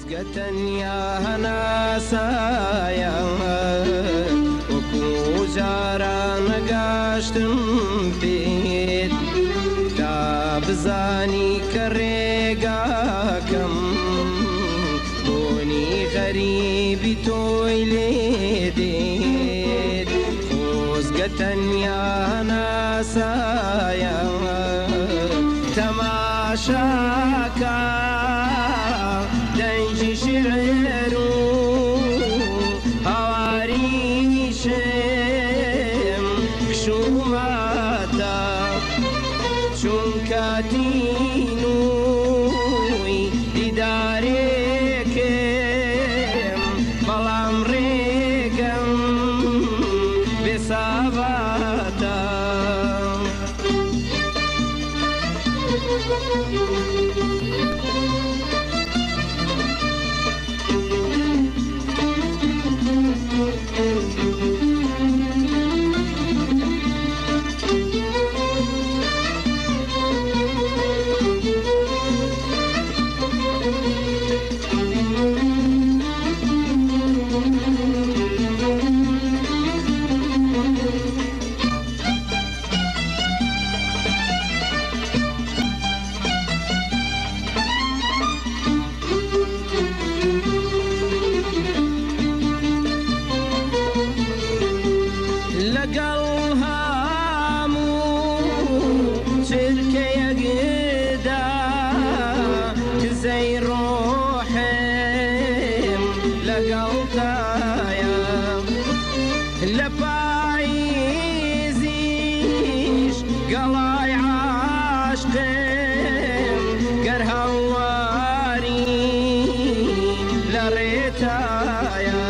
خۆزگەتەنیا هەناسایە وەکو جاران نەگاشتم پێت تا بزانی کە ڕێگاکەم بۆنی غەریبی تۆی لێ دێت خۆزگەتەنیا هەناسایە تەماشاکە دەنجی شێعر و هەواریشم بشوماتە چونکە تینووی دیدارێکم بەڵام ڕێگەم بێساباتە لەگەڵ هەموو چرکەیەکدا کزەی ڕۆحم لەگەڵتایە لە پاییزیش گەڵای عاشقم گەر هەواری لە ڕێتایە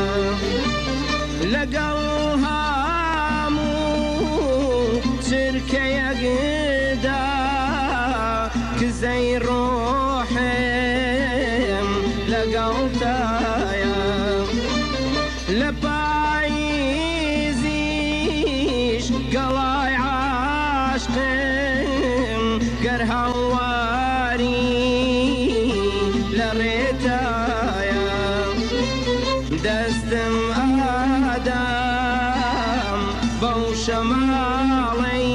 لەگەڵ چرکەیەکدا کزەی ڕۆحم لەگەڵتایە لە پاییزیش گەڵای عاشقم گەر هەواری لە ڕێتایە دەستم ئادام بەو شەماڵەی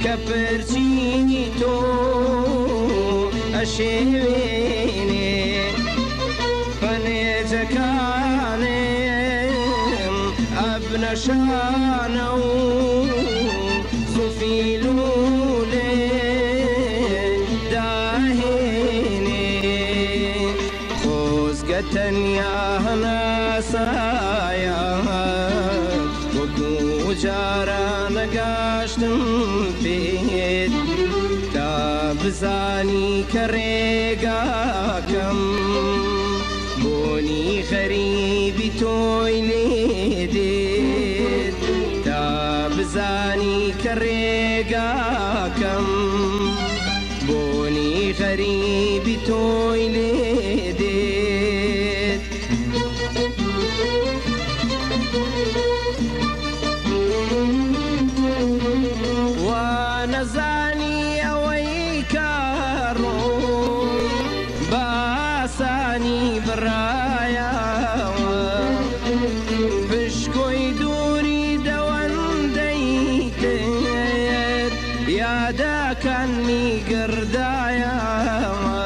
کە پەرچینی تۆ ئەشێوێنێ پەنێجەکانم ئەبنە شانە و زوفی لولێ داهێنێ خۆزگەتەنیا هەناسایە وەکو جاران نەگاشتم پێت تا بزانی کە ڕێگاکەم بۆنی غەریبی تۆی لێ دێت تا بزانی کە ڕێگاکەم بۆنی غەریبی تۆی لێ دێت نەزانی ئەوەی کە ڕۆی باسانی بڕایەوە پشکۆی دووری دەوەندەی کرد یادەکانی گردایەوە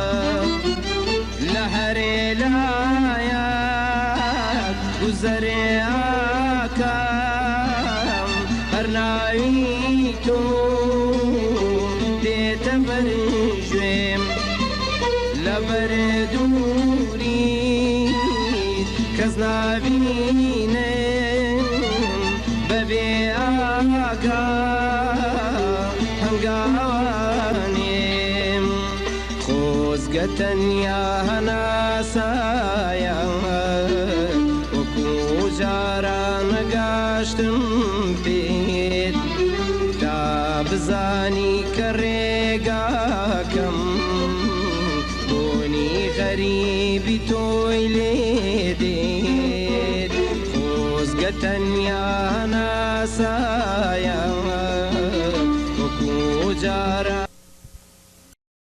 لە هەرێ لایەک گوزەرێ ئاکەم هەر ناوی تۆ دێتە بەرژێم لەبەر دووریت کەس نابینم بەبێ ئاگا هەنگاوانێم خۆزگەتەنیا هەناسایە وەکو جاران نەگاشتم پێت تا بزانی کە ڕێگاکەم بۆنی غەریبی تۆی لێ دێت خۆزگەتەنیا هەناسایە